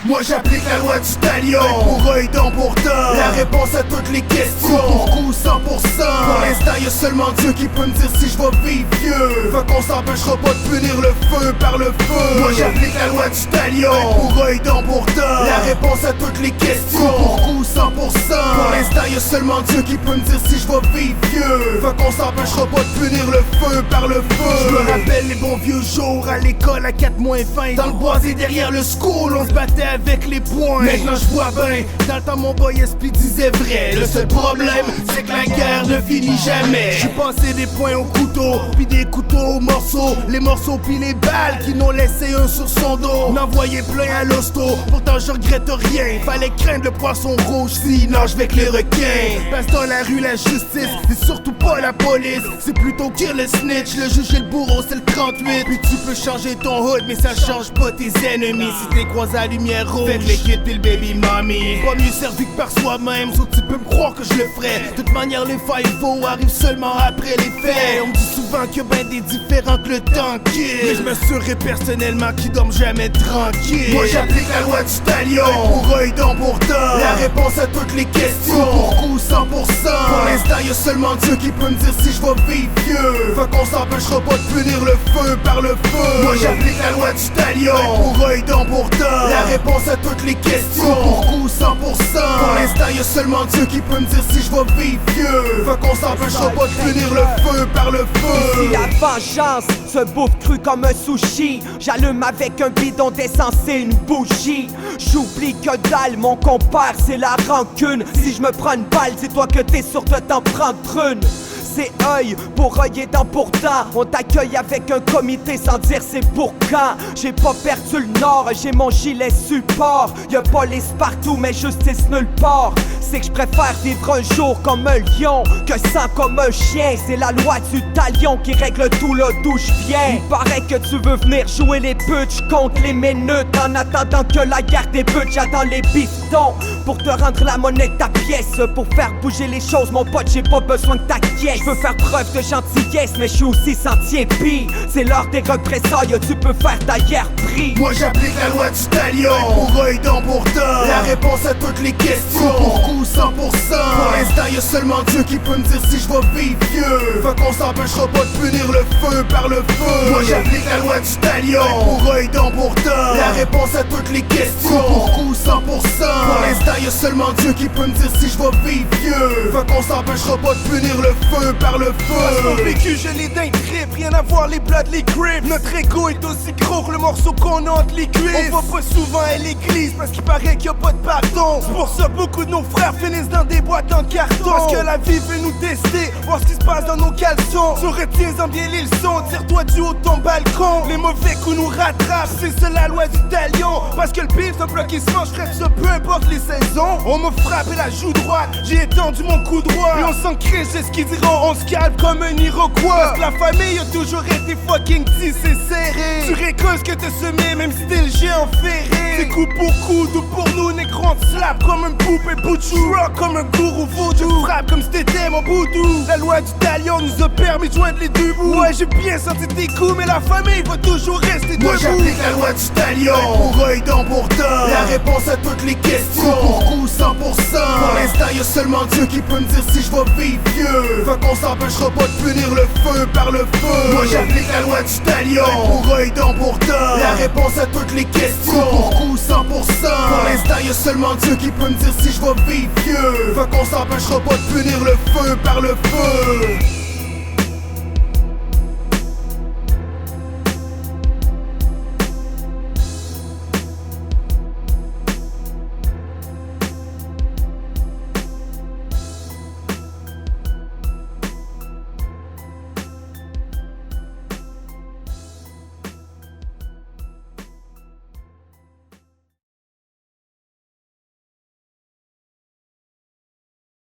Moi j'applique la loi du talion. Pour œil, dent pour dent. La réponse à toutes les questions. Coup pour coup, 100%. Pour l'instant y'a seulement Dieu qui peut me dire si je vais vivre vieux. Fait qu'on s'empêchera pas de punir le feu par le feu. Moi j'applique la loi du talion. Pour œil, dent pour dent. La réponse à toutes les questions. Coup pour coup, 100%. Pour l'instant y'a seulement Dieu qui peut me dire si je vais vivre vieux. Fait qu'on s'empêchera pas de punir le feu par le feu. Je me rappelle les bons vieux jours à l'école à 4-20. Dans le boisé derrière le school, on se battait avec les poings. Maintenant je vois bien, dans le temps mon boy SP disait vrai. Le seul problème, c'est que la guerre ne finit jamais. J'ai passé des poings au couteau, puis des couteaux aux morceaux. Les morceaux puis les balles qui n'ont laissé un sur son dos. N'envoyais plein à l'hosto, pourtant je regrette rien. Fallait craindre le poisson rouge, sinon je vais que les requins. Parce que dans la rue la justice, c'est surtout pas la police. C'est plutôt Kill le snitch, le juge et le bourreau c'est le 38. Puis tu peux changer ton hood, mais ça change pas tes ennemis. Si t'es croisé à la lumière rouge, faites les kids pis le baby mommy. Pas mieux servi que par soi-même, sauf tu peux me croire que je le ferais. De toute manière les 5-0 arrivent seulement après les faits. On me dit souvent qu'il y a ben des différents que le temps kill. Mais je m'assurerai personnellement qu'ils dorment jamais tranquille. Moi j'applique la loi du talion. Pour œil, dent pour dent. La réponse à toutes les questions. Coup pour coup, 100%. Pour l'instant y'a seulement Dieu qui peut me dire si je vais vivre vieux. Fait qu'on s'empêchera pas de punir le feu par le feu. Moi j'applique la loi du talion. Pour œil, dent pour dent. La réponse à toutes les questions. Coup pour coup, 100%. Pour l'instant y'a seulement Dieu qui peut me dire si je vais vivre vieux. Fait qu'on s'empêchera pas de punir le feu par le feu. Si la vengeance se bouffe cru comme un sushi, j'allume avec un bidon d'essence et une bougie. J'oublie que dalle, mon compère c'est la rancune. Si je me prends une balle, c'est toi que t'es sûr de t'en prendre une. C'est œil pour œil et dent pour dent. On t'accueille avec un comité sans dire c'est pour quand. J'ai pas perdu le nord, j'ai mon gilet support. Y'a police partout mais justice nulle part. C'est que je préfère vivre un jour comme un lion que sans comme un chien. C'est la loi du talion qui règle tout là d'où je viens. Il paraît que tu veux venir jouer les putes, j'compte les minutes. En attendant que la guerre débute, j'attends les pistons pour te rendre la monnaie de ta pièce. Pour faire bouger les choses mon pote, j'ai pas besoin de ta caisse. Je veux faire preuve de gentillesse, mais je suis aussi sentier pis. C'est l'heure des représailles, tu peux faire d'ailleurs pris. Moi j'applique la loi du talion. Pour œil, dent pour dent. La réponse à toutes les questions. Coup pour coup, 100%. Pour l'instant y'a seulement Dieu qui peut me dire si je vais vivre vieux. Fait qu'on s'empêchera pas de punir le feu par le feu. Moi j'applique la loi du talion. Pour œil, dent pour dent. La réponse à toutes les questions. Coup pour coup, 100%. Pour l'instant y'a seulement Dieu qui peut me dire si je vais vivre vieux. Fait qu'on s'empêchera pas de punir le feu par le feu. Parce qu'on vécu, je l'ai d'un trip, rien à voir les bloods, les crips. Notre ego est aussi gros que le morceau qu'on a entre les cuisses. On va pas souvent à l'église parce qu'il paraît qu'il y a pas de pardon. C'est pour ça beaucoup de nos frères finissent dans des boîtes en carton. Parce que la vie veut nous tester, voir ce qui se passe dans nos caleçons. Tu retiens-en bien les leçons, tire-toi du haut de ton balcon. Les mauvais coups nous rattrapent, c'est ça la loi du talion. Parce que le pif, c'est un plat qui se mange, je ça peu importe les saisons. On m'a frappé la joue droite, j'ai étendu mon coup droit. Et on s'en crie, c'est ce qu'ils diront, on se calme comme un Iroquois. Parce que la famille a toujours été fucking tissée serrée. Tu récoltes ce que t'as semé, même si t'es le géant ferré. C'est coup pour coup, tout pour nous, négro, on te slap comme un poupée boudou. Rock comme un gourou vaudou, frappe comme si t'étais mon boudou. La loi du talion nous a permis de joindre les deux bouts. Ouais, j'ai bien senti tes coups, mais la famille va toujours rester debout. Moi j'applique la loi du talion. Pour œil, dent pour dent. La réponse à toutes les questions. Coup pour coup, 100%. Pour l'instant y'a seulement Dieu qui peut me dire si je vais vivre vieux. Fait qu'on s'empêchera pas de punir le feu par le feu. Moi j'applique la loi du talion. Pour œil, dent pour dent. La réponse à toutes les questions. Coup pour coup, 100%. Pour l'instant y'a seulement Dieu qui peut me dire si je vais vivre vieux. Fait qu'on s'empêchera pas de punir le feu par le feu.